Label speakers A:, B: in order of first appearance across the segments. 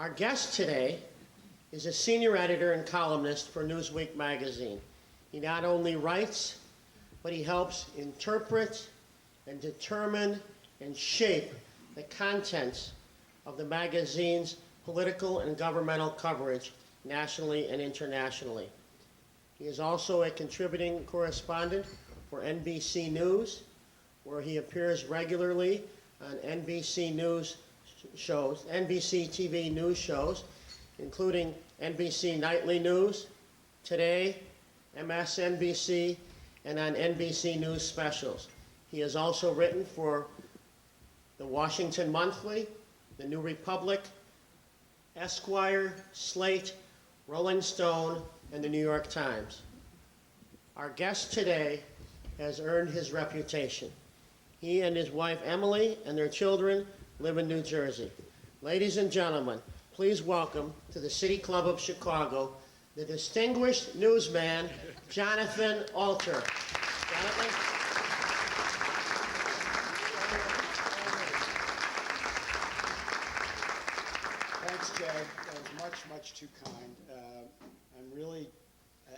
A: Our guest today is a senior editor and columnist for Newsweek magazine. He not only writes, but he helps interpret and determine and shape the contents of the magazine's political and governmental coverage nationally and internationally. He is also a contributing correspondent for NBC News, where he appears regularly on NBC TV news shows, including NBC Nightly News, Today, MSNBC, and on NBC News specials. He has also written for the Washington Monthly, the New Republic, Esquire, Slate, Rolling Stone, and the New York Times. Our guest today has earned his reputation. He and his wife Emily and their children live in New Jersey. Ladies and gentlemen, please welcome to the City Club of Chicago the distinguished newsman, Jonathan Alter. Jonathan?
B: Thanks, Jay. That was much, much too kind.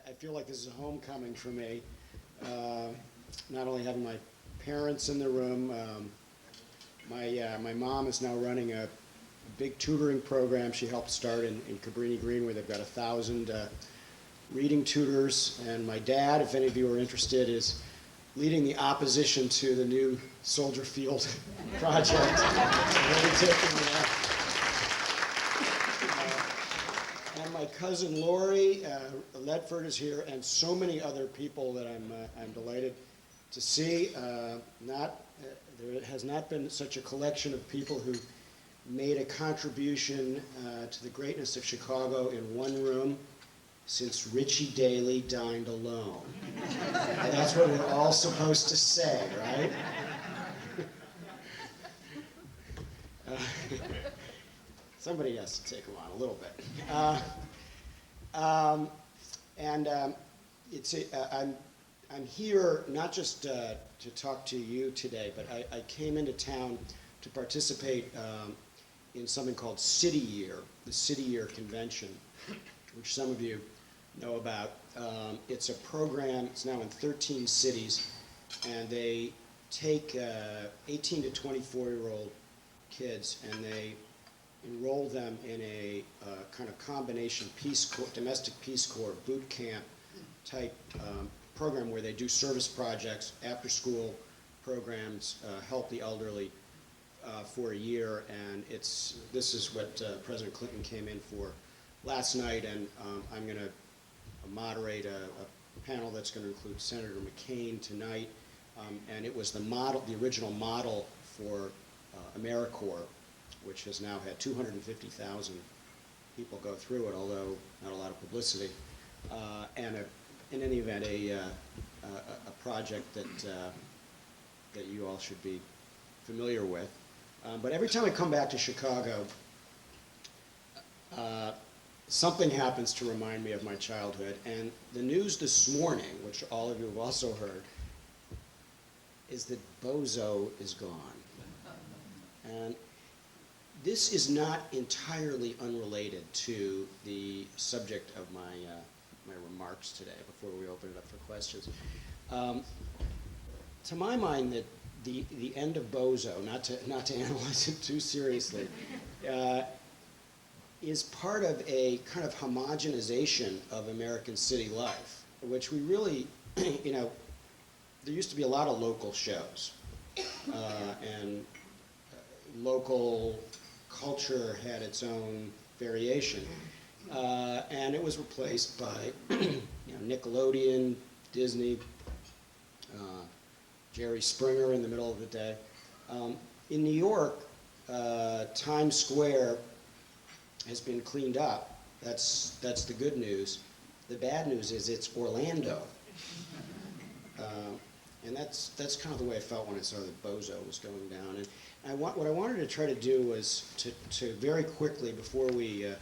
B: I feel like this is a homecoming for me. Not only having my parents in the room, my mom is now running a big tutoring program she helped start in Cabrini Green, where they've got 1,000 reading tutors. And my dad, if any of you are interested, is leading the opposition to the new Soldier Field project. And my cousin Lori Ledford is here, and so many other people that I'm delighted to see. There has not been such a collection of people who made a contribution to the greatness of Chicago in one room since Richie Daley dined alone. And that's what we're all supposed to say, right? Somebody has to take him on a little bit. I'm here not just to talk to you today, but I came into town to participate in something called City Year, the City Year Convention, which some of you know about. It's a program, it's now in 13 cities, and they take 18 to 24-year-old kids and they enroll them in a kind of combination domestic Peace Corps boot camp type program where they do service projects, after-school programs, help the elderly for a year. And this is what President Clinton came in for last night, and I'm going to moderate a panel that's going to include Senator McCain tonight. And it was the original model for AmeriCorps, which has now had 250,000 people go through it, although not a lot of publicity. In any event, a project that you all should be familiar with. But every time I come back to Chicago, something happens to remind me of my childhood. And the news this morning, which all of you have also heard, is that Bozo is gone. And this is not entirely unrelated to the subject of my remarks today, before we open it up for questions. To my mind, that the end of Bozo, not to analyze it too seriously, is part of a kind of homogenization of American city life, which we really, there used to be a lot of local shows, and local culture had its own variation, and it was replaced by Nickelodeon, Disney, Jerry Springer in the middle of the day. In New York, Times Square has been cleaned up. That's the good news. The bad news is it's Orlando. And that's kind of the way I felt when I saw that Bozo was going down. And what I wanted to try to do was to very quickly, before I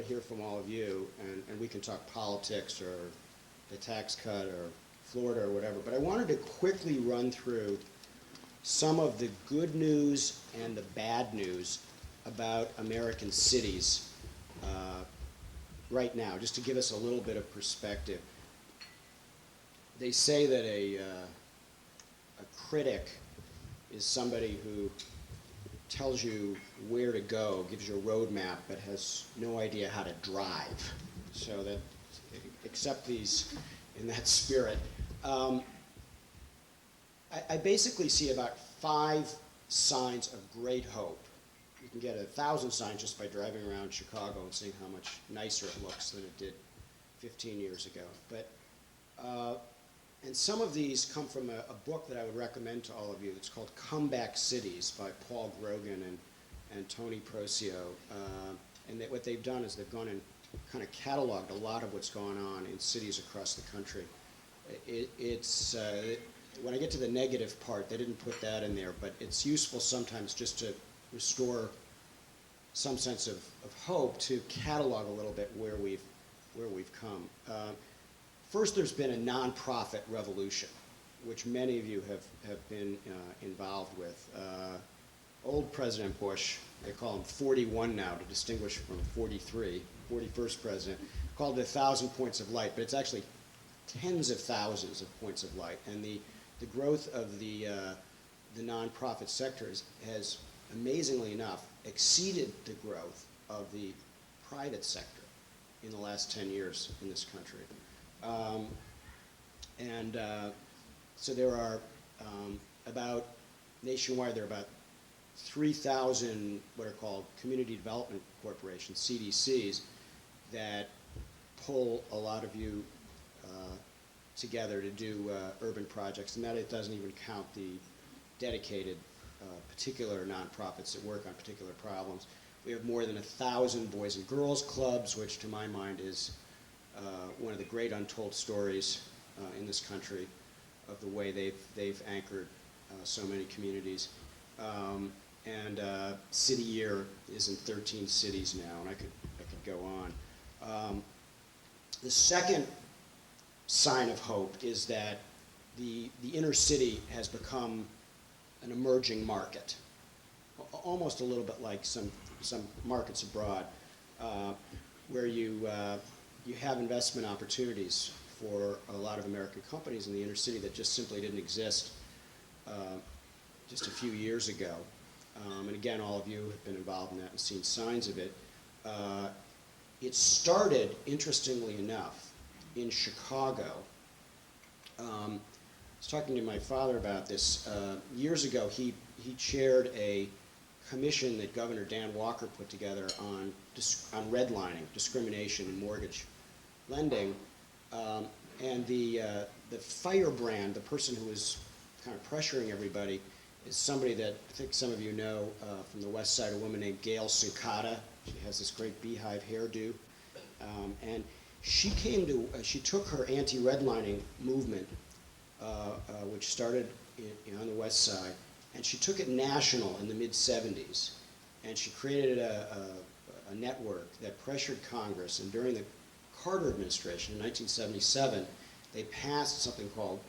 B: hear from all of you, and we can talk politics or the tax cut or Florida or whatever, but I wanted to quickly run through some of the good news and the bad news about American cities right now, just to give us a little bit of perspective. They say that a critic is somebody who tells you where to go, gives you a roadmap, but has no idea how to drive. So that, accept these in that spirit. I basically see about 5 signs of great hope. You can get 1,000 signs just by driving around Chicago and seeing how much nicer it looks than it did 15 years ago. But, and some of these come from a book that I would recommend to all of you. It's called Comeback Cities by Paul Grogan and Tony Procio. And what they've done is they've gone and kind of cataloged a lot of what's going on in cities across the country. When I get to the negative part, they didn't put that in there, but it's useful sometimes just to restore some sense of hope to catalog a little bit where we've come. First, there's been a nonprofit revolution, which many of you have been involved with. Old President Bush, they call him 41 now to distinguish from 43, 41st president, called it 1,000 points of light, but it's actually tens of thousands of points of light. And the growth of the nonprofit sector has, amazingly enough, exceeded the growth of the private sector in the last 10 years in this country. So there are nationwide, there are about 3,000 what are called community development corporations, CDCs, that pull a lot of you together to do urban projects, and that it doesn't even count the dedicated particular nonprofits that work on particular problems. We have more than 1,000 boys and girls clubs, which to my mind is one of the great untold stories in this country of the way they've anchored so many communities. City Year is in 13 cities now, and I could go on. The second sign of hope is that the inner city has become an emerging market, almost a little bit like some markets abroad, where you have investment opportunities for a lot of American companies in the inner city that just simply didn't exist just a few years ago. And again, all of you have been involved in that and seen signs of it. It started, interestingly enough, in Chicago. I was talking to my father about this. Years ago, he chaired a commission that Governor Dan Walker put together on redlining, discrimination in mortgage lending. And the firebrand, the person who was kind of pressuring everybody, is somebody that I think some of you know from the West Side, a woman named Gail Sincata. She has this great beehive hairdo. And she took her anti-redlining movement, which started on the West Side, and she took it national in the mid-'70s. And she created a network that pressured Congress. And during the Carter administration in 1977, they passed something called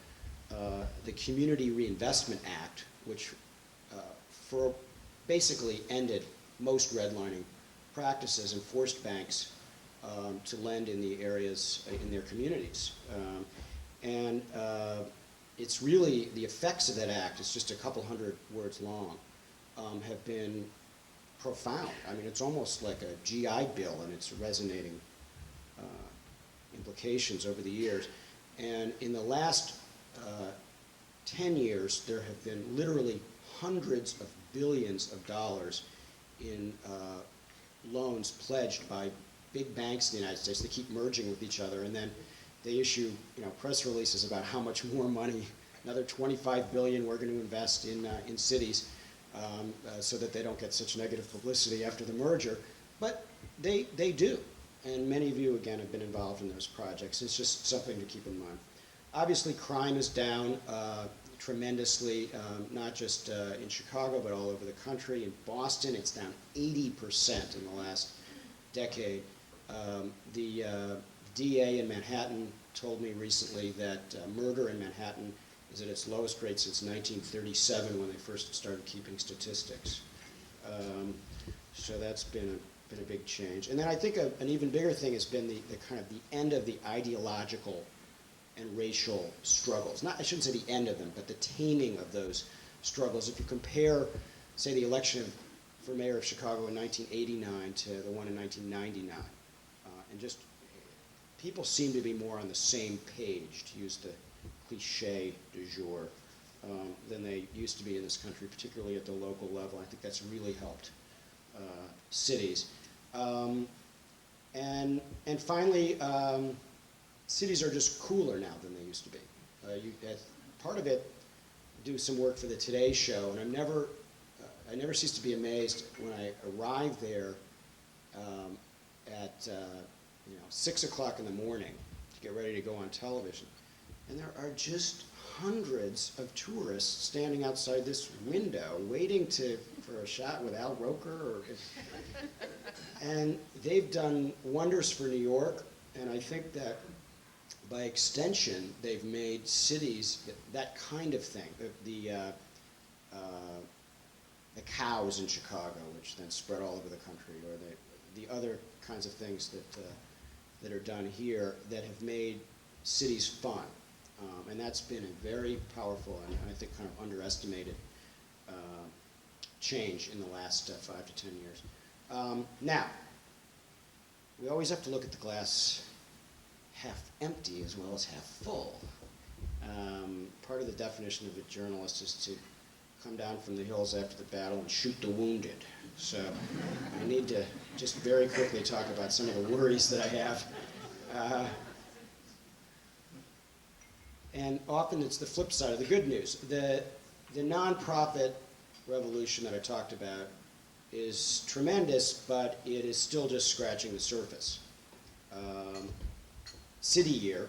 B: the Community Reinvestment Act, which basically ended most redlining practices and forced banks to lend in the areas in their communities. It's really, the effects of that act, it's just a couple hundred words long, have been profound. I mean, it's almost like a GI Bill in its resonating implications over the years. And in the last 10 years, there have been literally hundreds of billions of dollars in loans pledged by big banks in the United States. They keep merging with each other, and then they issue press releases about how much more money, another $25 billion we're going to invest in cities, so that they don't get such negative publicity after the merger. But they do, and many of you, again, have been involved in those projects. It's just something to keep in mind. Obviously, crime is down tremendously, not just in Chicago, but all over the country. In Boston, it's down 80% in the last decade. The DA in Manhattan told me recently that murder in Manhattan is at its lowest rate since 1937, when they first started keeping statistics. So that's been a big change. And then I think an even bigger thing has been the kind of the end of the ideological and racial struggles. I shouldn't say the end of them, but the taming of those struggles. If you compare, say, the election for mayor of Chicago in 1989 to the one in 1999, and just people seem to be more on the same page, to use the cliche du jour, than they used to be in this country, particularly at the local level. I think that's really helped cities. And finally, cities are just cooler now than they used to be. Part of it, do some work for the Today Show, and I never cease to be amazed when I arrive there at 6 o'clock in the morning to get ready to go on television, and there are just hundreds of tourists standing outside this window waiting for a shot with Al Roker, and they've done wonders for New York, and I think that by extension they've made cities that kind of thing. The cows in Chicago, which then spread all over the country, or the other kinds of things that are done here that have made cities fun. And that's been a very powerful and I think kind of underestimated change in the last 5 to 10 years. Now, we always have to look at the glass half empty as well as half full. Part of the definition of a journalist is to come down from the hills after the battle and shoot the wounded. So I need to just very quickly talk about some of the worries that I have. And often it's the flip side of the good news. The nonprofit revolution that I talked about is tremendous, but it is still just scratching the surface. City Year,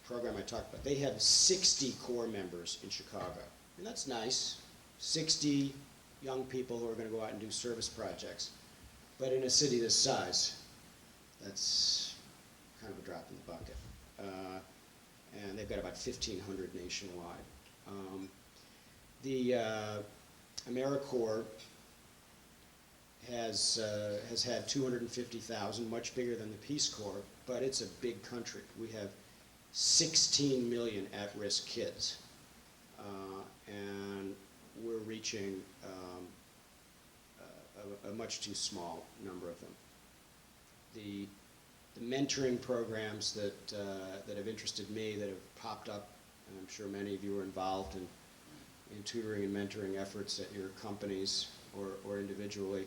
B: program I talked about, they have 60 core members in Chicago. And that's nice. 60 young people who are going to go out and do service projects. But in a city this size, that's kind of a drop in the bucket. And they've got about 1,500 nationwide. The AmeriCorps has had 250,000, much bigger than the Peace Corps, but it's a big country. We have 16 million at-risk kids, and we're reaching a much too small number of them. The mentoring programs that have interested me, that have popped up, and I'm sure many of you are involved in tutoring and mentoring efforts at your companies or individually,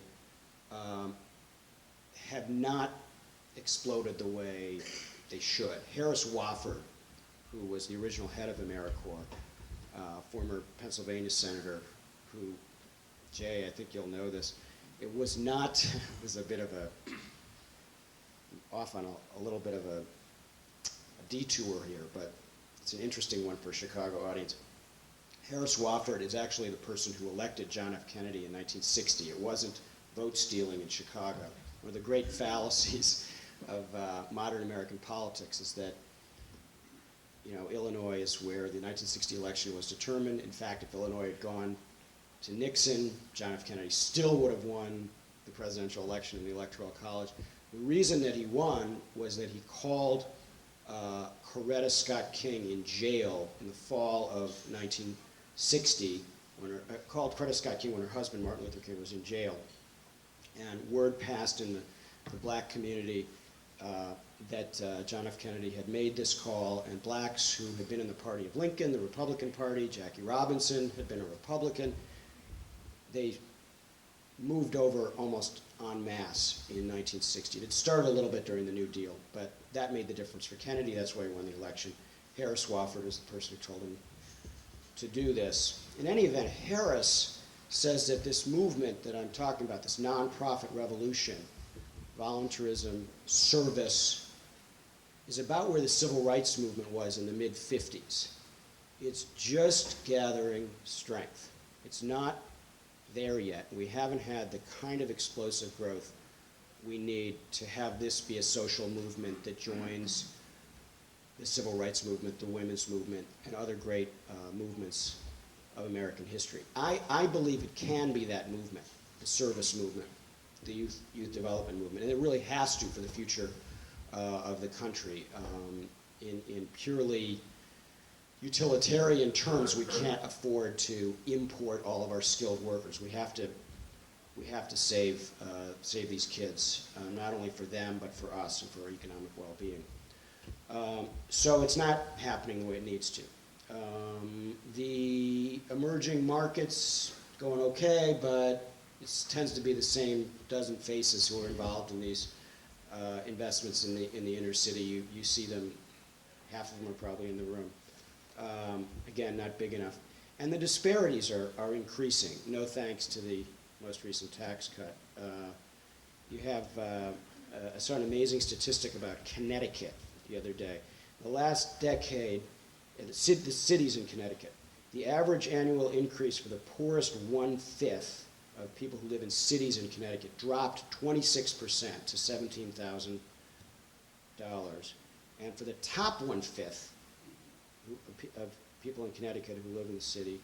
B: have not exploded the way they should. Harris Wofford, who was the original head of AmeriCorps, former Pennsylvania senator, who, Jay, I think you'll know this, it was not, this is a bit of off on a little bit of a detour here, but it's an interesting one for a Chicago audience. Harris Wofford is actually the person who elected John F. Kennedy in 1960. It wasn't vote stealing in Chicago. One of the great fallacies of modern American politics is that, Illinois is where the 1960 election was determined. In fact, if Illinois had gone to Nixon, John F. Kennedy still would have won the presidential election in the Electoral College. The reason that he won was that he called Coretta Scott King in jail in the fall of 1960, called Coretta Scott King when her husband, Martin Luther King, was in jail. And word passed in the black community that John F. Kennedy had made this call, and blacks who had been in the party of Lincoln, the Republican Party, Jackie Robinson had been a Republican, they moved over almost en masse in 1960. It started a little bit during the New Deal, but that made the difference for Kennedy. That's why he won the election. Harris Wofford is the person who told him to do this. In any event, Harris says that this movement that I'm talking about, this nonprofit revolution, voluntarism, service, is about where the civil rights movement was in the mid-50s. It's just gathering strength. It's not there yet. We haven't had the kind of explosive growth we need to have this be a social movement that joins the civil rights movement, the women's movement, and other great movements of American history. I believe it can be that movement. the service movement, the youth development movement, and it really has to for the future of the country. In purely utilitarian terms, we can't afford to import all of our skilled workers. We have to save these kids, not only for them, but for us and for our economic well-being. So it's not happening the way it needs to. The emerging markets going okay, but it tends to be the same dozen faces who are involved in these investments in the inner city. You see them, half of them are probably in the room. Again, not big enough. And the disparities are increasing, no thanks to the most recent tax cut. You have, I saw an amazing statistic about Connecticut the other day. The last decade, the cities in Connecticut, the average annual increase for the poorest 1/5 of people who live in cities in Connecticut dropped 26% to $17,000. And for the top 1/5 of people in Connecticut who live in the city,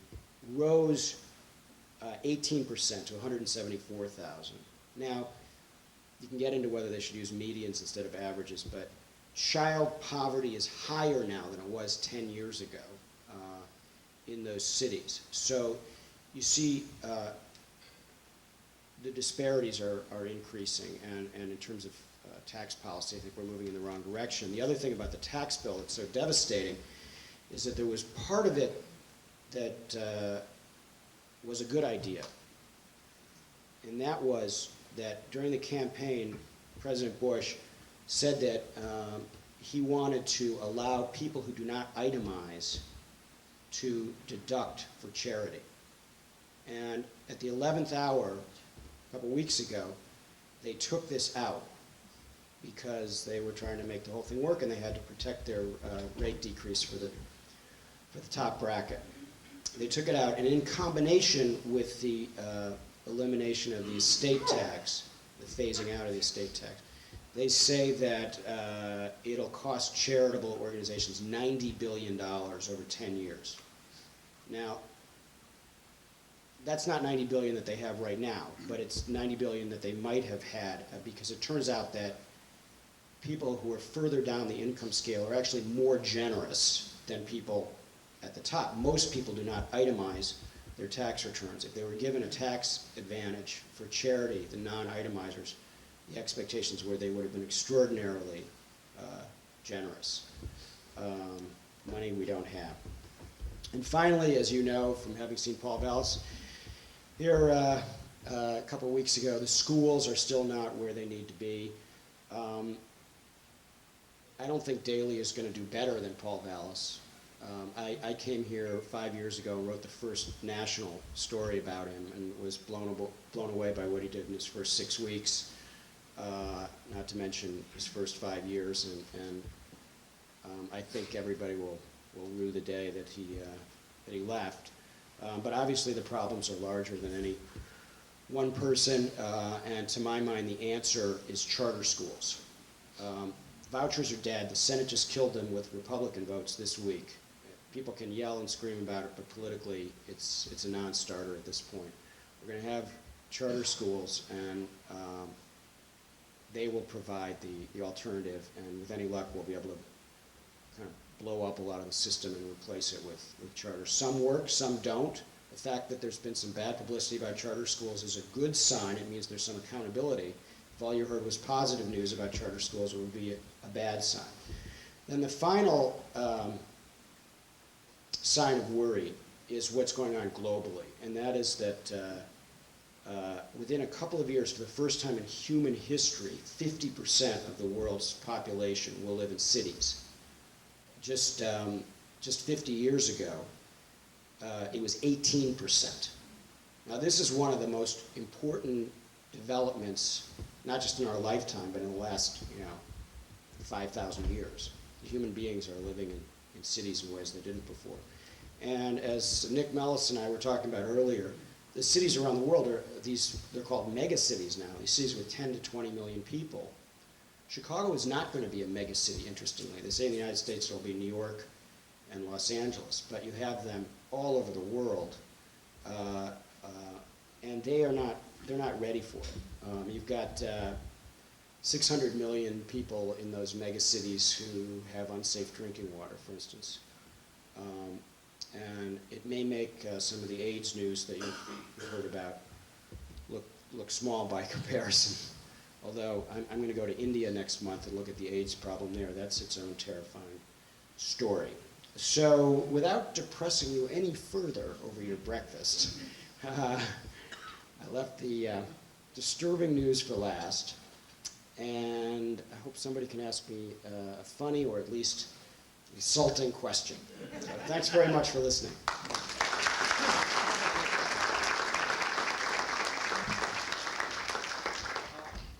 B: rose 18% to $174,000. Now, you can get into whether they should use medians instead of averages, but child poverty is higher now than it was 10 years ago in those cities. So you see the disparities are increasing, and in terms of tax policy, I think we're moving in the wrong direction. The other thing about the tax bill that's so devastating is that there was part of it that was a good idea, and that was that during the campaign, President Bush said that he wanted to allow people who do not itemize to deduct for charity. And at the 11th hour, a couple weeks ago, they took this out because they were trying to make the whole thing work, and they had to protect their rate decrease for the top bracket. They took it out, and in combination with the elimination of the estate tax, the phasing out of the estate tax, they say that it'll cost charitable organizations $90 billion over 10 years. Now, that's not $90 billion that they have right now, but it's $90 billion that they might have had, because it turns out that people who are further down the income scale are actually more generous than people at the top. Most people do not itemize their tax returns. If they were given a tax advantage for charity, the non-itemizers, the expectations were they would have been extraordinarily generous. Money we don't have. And finally, as you know from having seen Paul Vallis here a couple of weeks ago, the schools are still not where they need to be. I don't think Daley is going to do better than Paul Vallis. I came here 5 years ago and wrote the first national story about him, and was blown away by what he did in his first 6 weeks, not to mention his first 5 years, and I think everybody will rue the day that he left. But obviously the problems are larger than any one person, and to my mind the answer is charter schools. Vouchers are dead. The Senate just killed them with Republican votes this week. People can yell and scream about it, but politically it's a non-starter at this point. We're going to have charter schools, and they will provide the alternative, and with any luck we'll be able to kind of blow up a lot of the system and replace it with charters. Some work, some don't. The fact that there's been some bad publicity about charter schools is a good sign. It means there's some accountability. If all you heard was positive news about charter schools, it would be a bad sign. Then the final sign of worry is what's going on globally, and that is that within a couple of years, for the first time in human history, 50% of the world's population will live in cities. Just 50 years ago, it was 18%. Now, this is one of the most important developments, not just in our lifetime, but in the last 5,000 years. Human beings are living in cities in ways they didn't before. And as Nick Mellis and I were talking about earlier, the cities around the world they're called mega cities now, these cities with 10 to 20 million people. Chicago is not going to be a mega city, interestingly. They say in the United States it'll be New York and Los Angeles, but you have them all over the world, and they are not they're not ready for it. You've got 600 million people in those mega cities who have unsafe drinking water, for instance. And it may make some of the AIDS news that you've heard about look small by comparison. Although I'm going to go to India next month and look at the AIDS problem there. That's its own terrifying story. So without depressing you any further over your breakfast, I left the disturbing news for last. And I hope somebody can ask me a funny or at least insulting question. So thanks very much for listening.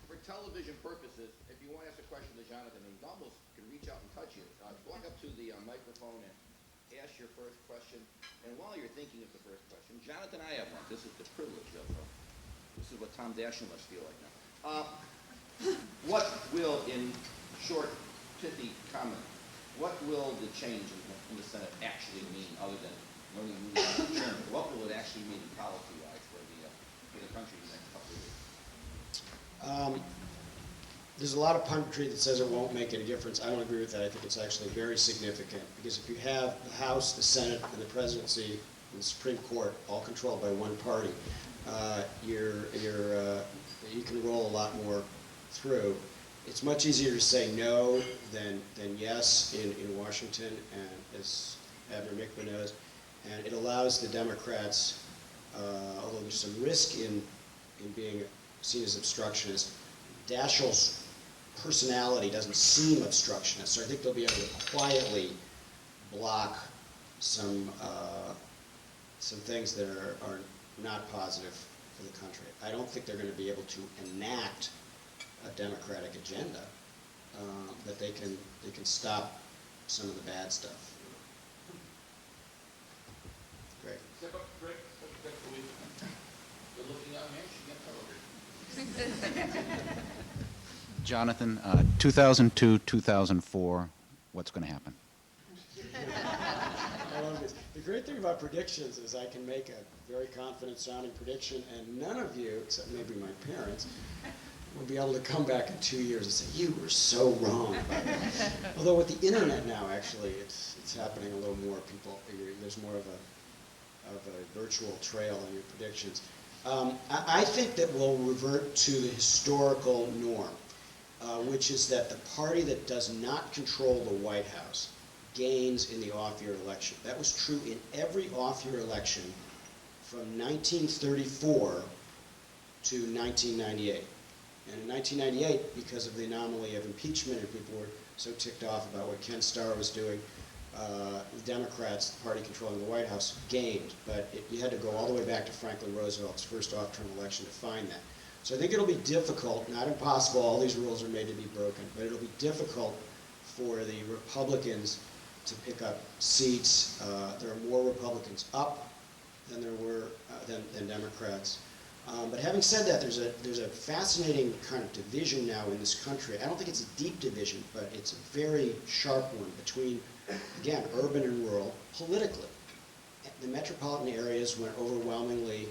C: For television purposes, if you want to ask a question to Jonathan, he almost can reach out and touch you. Walk up to the microphone and ask your first question. And while you're thinking of the first question, Jonathan, I have one. This is the privilege of this is what Tom Dashiell must feel like now. What will, in short, pithy comment, what will the change in the Senate actually mean, other than learning rules as chairman? What will it actually mean policy-wise for the country in the next couple of years?
B: There's a lot of punditry that says it won't make any difference. I don't agree with that. I think it's actually very significant, because if you have the House, the Senate, and the presidency, and the Supreme Court all controlled by one party, you can roll a lot more through. It's much easier to say no than yes in Washington, and as Abner Mikva knows, and it allows the Democrats, although there's some risk in being seen as obstructionist, Dashiell's personality doesn't seem obstructionist, so I think they'll be able to quietly block some things that are not positive for the country. I don't think they're going to be able to enact a democratic agenda, but they can stop some of the bad stuff. Great.
C: Step up, Greg. Good looking young man. She gets over.
D: Jonathan, 2002, 2004, what's going to happen?
B: I love this. The great thing about predictions is I can make a very confident sounding prediction, and none of you, except maybe my parents, will be able to come back in 2 years and say, you were so wrong about that. Although with the internet now, actually, it's happening a little more. There's more of a virtual trail in your predictions. I think that we'll revert to the historical norm, which is that the party that does not control the White House gains in the off-year election. That was true in every off-year election from 1934 to 1998. And in 1998, because of the anomaly of impeachment, and people were so ticked off about what Ken Starr was doing, the Democrats, the party controlling the White House, gained. But you had to go all the way back to Franklin Roosevelt's first off-term election to find that. So I think it'll be difficult, not impossible, all these rules are made to be broken, but it'll be difficult for the Republicans to pick up seats. There are more Republicans up than there were than Democrats. But having said that, there's a fascinating kind of division now in this country. I don't think it's a deep division, but it's a very sharp one between, again, urban and rural, politically. The metropolitan areas went overwhelmingly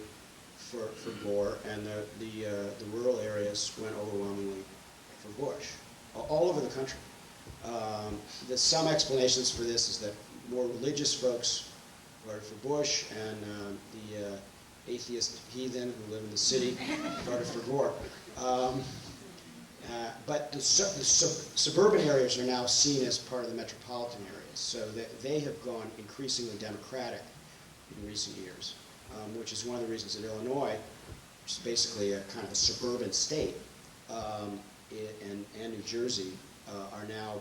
B: for Gore, and the rural areas went overwhelmingly for Bush, all over the country. There's some explanations for this is that more religious folks voted for Bush, and the atheist heathen who live in the city voted for Gore. But the suburban areas are now seen as part of the metropolitan areas, so they have gone increasingly Democratic in recent years, which is one of the reasons that Illinois, which is basically a kind of a suburban state, and New Jersey are now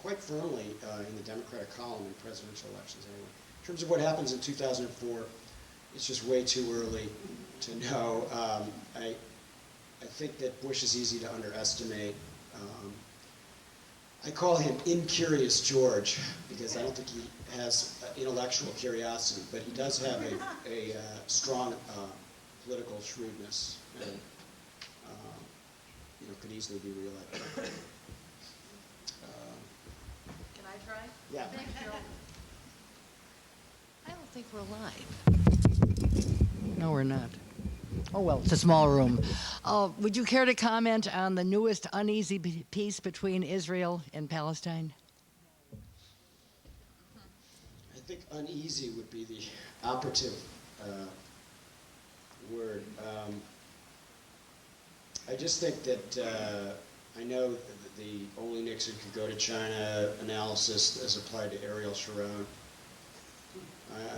B: quite firmly in the Democratic column in presidential elections anyway. In terms of what happens in 2004, it's just way too early to know. I think that Bush is easy to underestimate. I call him Incurious George because I don't think he has intellectual curiosity, but he does have a strong political shrewdness and could easily be reelected.
E: Can I try?
B: Yeah.
E: Thanks, Carol. I don't think we're live. No, we're not.
F: Oh, well, it's a small room. Would you care to comment on the newest uneasy peace between Israel and Palestine?
B: I think uneasy would be the operative word. I just think that I know that the only Nixon could go to China analysis as applied to Ariel Sharon.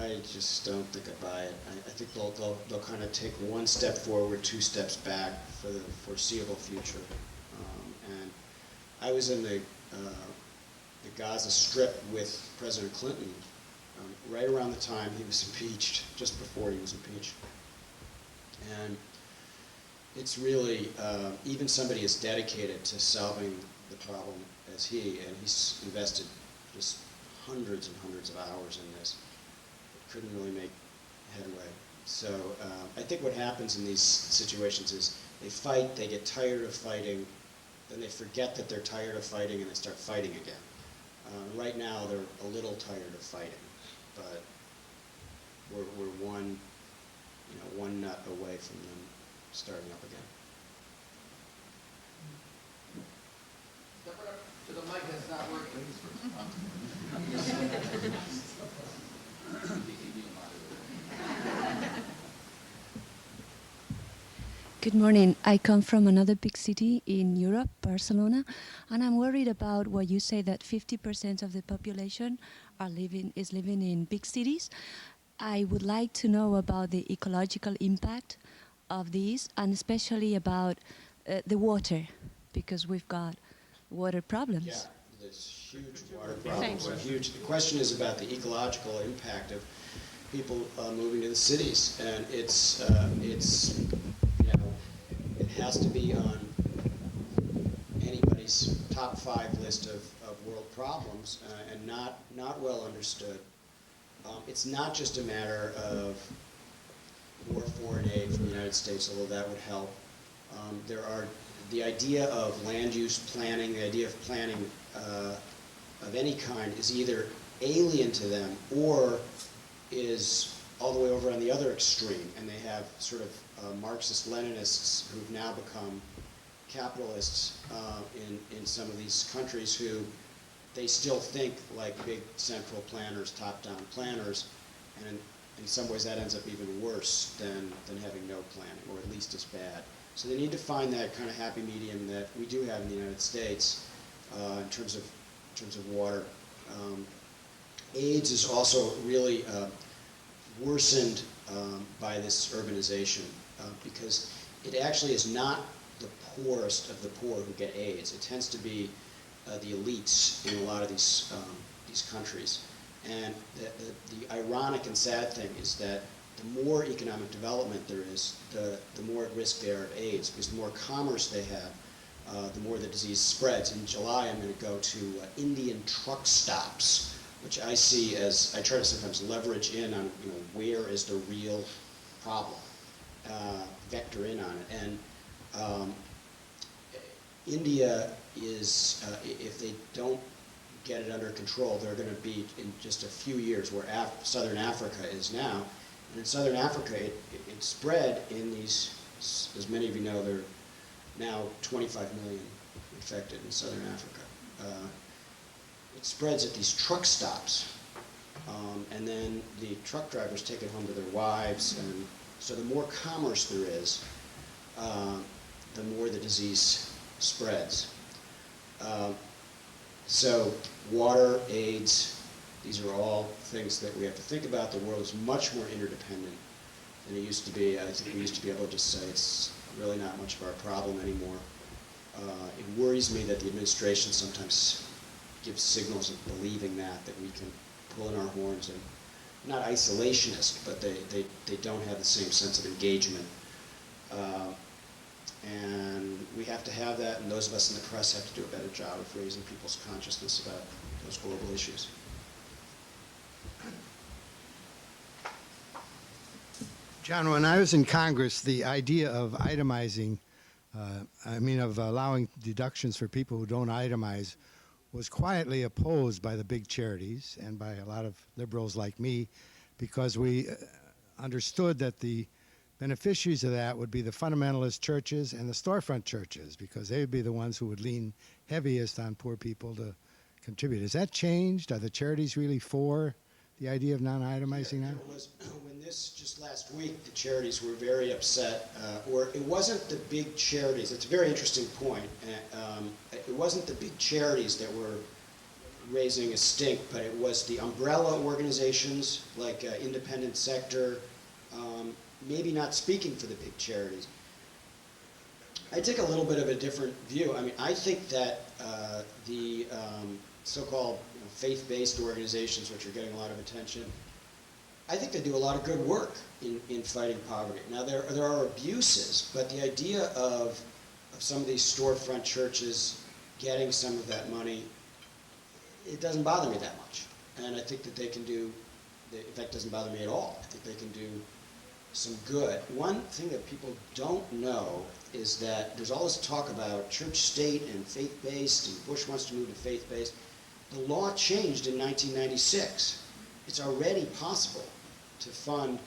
B: I just don't think I buy it. I think they'll kind of take one step forward, two steps back for the foreseeable future. And I was in the Gaza Strip with President Clinton right around the time he was impeached, just before he was impeached. And it's really, even somebody as dedicated to solving the problem as he, and he's invested just hundreds and hundreds of hours in this, couldn't really make headway. So I think what happens in these situations is they fight, they get tired of fighting, then they forget that they're tired of fighting and they start fighting again. Right now they're a little tired of fighting, but we're one nut away from them starting up again.
C: Step right up to the mic that's not working.
G: Good morning. I come from another big city in Europe, Barcelona, and I'm worried about what you say that 50% of the population is living in big cities. I would like to know about the ecological impact of these, and especially about the water, because we've got water problems.
B: Yeah, there's huge water problems. The question is about the ecological impact of people moving to the cities, and it's it has to be on anybody's top 5 list of world problems, and not well understood. It's not just a matter of more foreign aid from the United States, although that would help. The idea of land use planning, the idea of planning of any kind is either alien to them or is all the way over on the other extreme, and they have sort of Marxist-Leninists who've now become capitalists in some of these countries who they still think like big central planners, top-down planners, and in some ways that ends up even worse than having no planning, or at least as bad. So they need to find that kind of happy medium that we do have in the United States in terms of water. AIDS is also really worsened by this urbanization because it actually is not the poorest of the poor who get AIDS. It tends to be the elites in a lot of these countries. And the ironic and sad thing is that the more economic development there is, the more at risk they are of AIDS, because the more commerce they have, the more the disease spreads. In July, I'm going to go to Indian truck stops, which I see as, I try to sometimes leverage in on, where is the real problem, vector in on it. And India is, if they don't get it under control, they're going to be in just a few years where Southern Africa is now. And in Southern Africa, it spread in these, as many of you know, there are now 25 million infected in Southern Africa. It spreads at these truck stops. And then the truck drivers take it home to their wives. And so the more commerce there is, the more the disease spreads. So water, AIDS, these are all things that we have to think about. The world is much more interdependent than it used to be. I think we used to be able to just say it's really not much of our problem anymore. It worries me that the administration sometimes gives signals of believing that we can pull in our horns and not isolationist, but they don't have the same sense of engagement. And we have to have that, and those of us in the press have to do a better job of raising people's consciousness about those global issues.
H: John, when I was in Congress, the idea of itemizing, of allowing deductions for people who don't itemize was quietly opposed by the big charities and by a lot of liberals like me, because we understood that the beneficiaries of that would be the fundamentalist churches and the storefront churches, because they would be the ones who would lean heaviest on poor people to contribute. Has that changed? Are the charities really for the idea of non-itemizing now?
B: It was, when this, just last week, the charities were very upset, or it wasn't the big charities. It's a very interesting point. It wasn't the big charities that were raising a stink, but it was the umbrella organizations like Independent Sector, maybe not speaking for the big charities. I take a little bit of a different view. I mean, I think that the so-called faith-based organizations, which are getting a lot of attention, I think they do a lot of good work in fighting poverty. Now, there are abuses, but the idea of some of these storefront churches getting some of that money, it doesn't bother me that much. And I think that they can do, in fact, it doesn't bother me at all. I think they can do some good. One thing that people don't know is that there's all this talk about church state and faith-based, and Bush wants to move to faith-based. The law changed in 1996. It's already possible to fund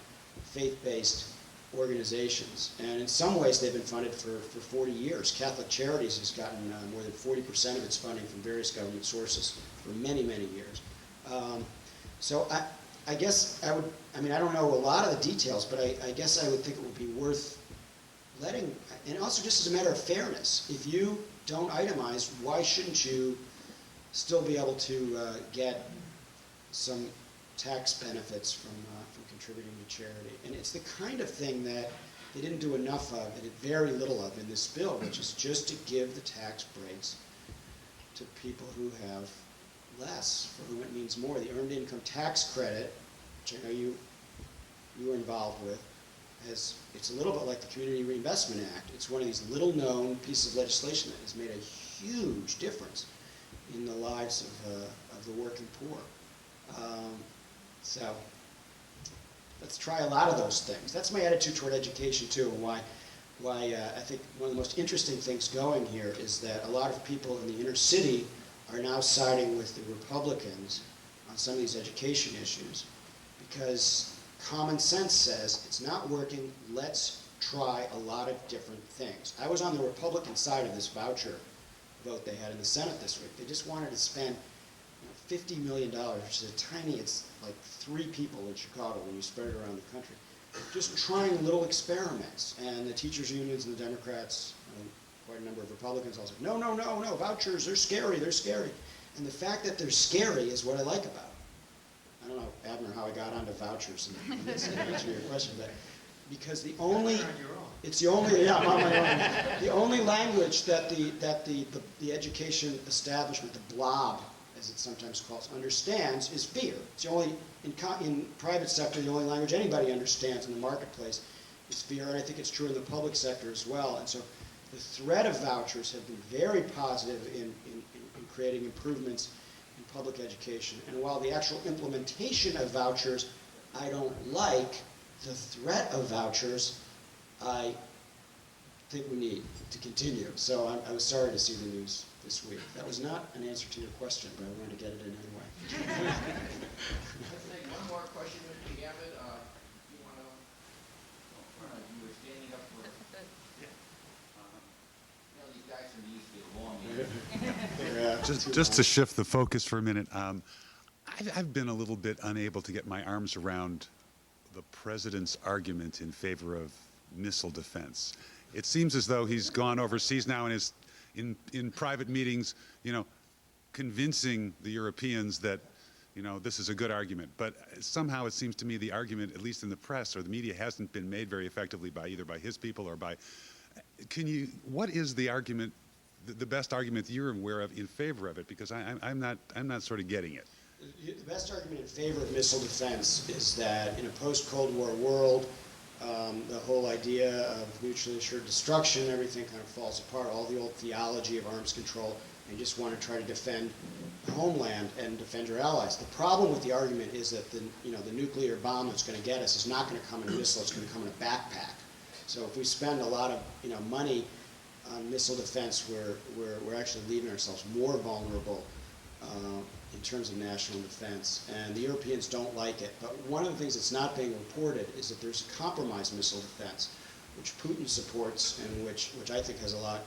B: faith-based organizations. And in some ways, they've been funded for 40 years. Catholic Charities has gotten more than 40% of its funding from various government sources for many, many years. So I guess I would, I mean, I don't know a lot of the details, but I guess I would think it would be worth letting, and also just as a matter of fairness, if you don't itemize, why shouldn't you still be able to get some tax benefits from contributing to charity? And it's the kind of thing that they didn't do enough of, and very little of in this bill, which is just to give the tax breaks to people who have less, for whom it means more. The Earned Income Tax Credit, which I know you were involved with, it's a little bit like the Community Reinvestment Act. It's one of these little-known pieces of legislation that has made a huge difference in the lives of the working poor. So let's try a lot of those things. That's my attitude toward education too, and why I think one of the most interesting things going here is that a lot of people in the inner city are now siding with the Republicans on some of these education issues, because common sense says it's not working, let's try a lot of different things. I was on the Republican side of this voucher vote they had in the Senate this week. They just wanted to spend $50 million, which is a tiny, it's like 3 people in Chicago when you spread it around the country, just trying little experiments. And the teachers' unions and the Democrats, quite a number of Republicans all said, no, no, no, no, vouchers, they're scary, they're scary. And the fact that they're scary is what I like about it. I don't know, Abner, how I got onto vouchers and answer your question, but because the only, it's the only, yeah, I'm on my own. The only language that the education establishment, the blob, as it's sometimes called, understands is fear. It's the only, in private sector, the only language anybody understands in the marketplace is fear, and I think it's true in the public sector as well. And so the threat of vouchers have been very positive in creating improvements in public education. And while the actual implementation of vouchers I don't like, the threat of vouchers I think we need to continue. So I was sorry to see the news this week. That was not an answer to your question, but I wanted to get it in anyway.
C: Let's take one more question if we have it. You want to, you were standing up for, these guys from the East get long.
B: Yeah.
I: Just to shift the focus for a minute, I've been a little bit unable to get my arms around the president's argument in favor of missile defense. It seems as though he's gone overseas now and is in private meetings, convincing the Europeans that, this is a good argument. But somehow it seems to me the argument, at least in the press or the media, hasn't been made very effectively by either by his people or by. What is the argument, the best argument you're aware of in favor of it? Because I'm not sort of getting it.
B: The best argument in favor of missile defense is that in a post-Cold War world, the whole idea of mutually assured destruction, everything kind of falls apart. All the old theology of arms control, and you just want to try to defend the homeland and defend your allies. The problem with the argument is that the nuclear bomb that's going to get us is not going to come in a missile; it's going to come in a backpack. So if we spend a lot of money on missile defense, we're actually leaving ourselves more vulnerable in terms of national defense, and the Europeans don't like it. But one of the things that's not being reported is that there's a compromise missile defense, which Putin supports and which I think has a lot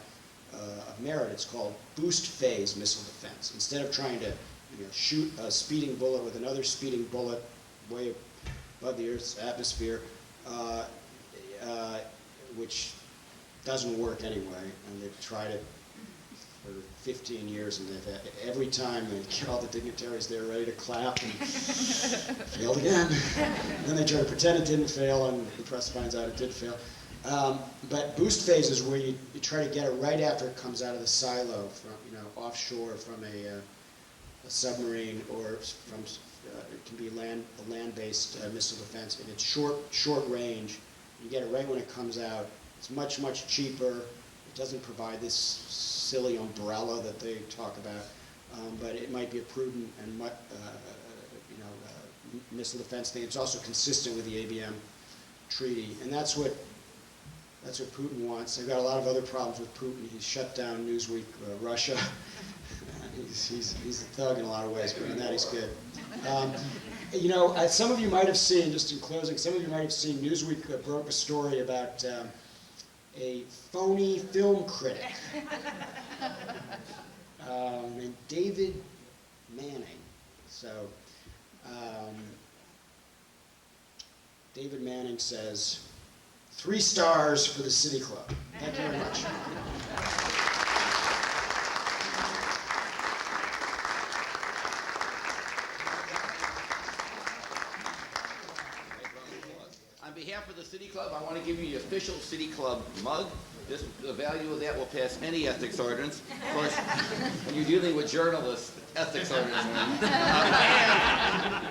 B: of merit. It's called boost phase missile defense. Instead of trying to shoot a speeding bullet with another speeding bullet way above the Earth's atmosphere, which doesn't work anyway, and they've tried it for 15 years, and every time they get all the dignitaries there ready to clap, and failed again. And then they try to pretend it didn't fail, and the press finds out it did fail. But boost phase is where you try to get it right after it comes out of the silo, from offshore from a submarine, or from it can be a land-based missile defense, and it's short range. You get it right when it comes out. It's much cheaper. It doesn't provide this silly umbrella that they talk about, but it might be a prudent and missile defense thing. It's also consistent with the ABM treaty, and that's what Putin wants. They've got a lot of other problems with Putin. He's shut down Newsweek, Russia. He's a thug in a lot of ways, but in that he's good. Some of you might have seen, just in closing, some of you might have seen Newsweek broke a story about a phony film critic named David Manning. So, David Manning says, 3 stars for the City Club. Thank you very much.
C: On behalf of the City Club, I want to give you the official City Club mug. The value of that will pass any ethics ordinance. Of course, when you're dealing with journalists, ethics ordinance.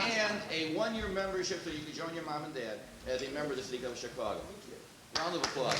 C: And a 1-year membership so you can join your mom and dad as a member of the City Club of Chicago. Round of applause.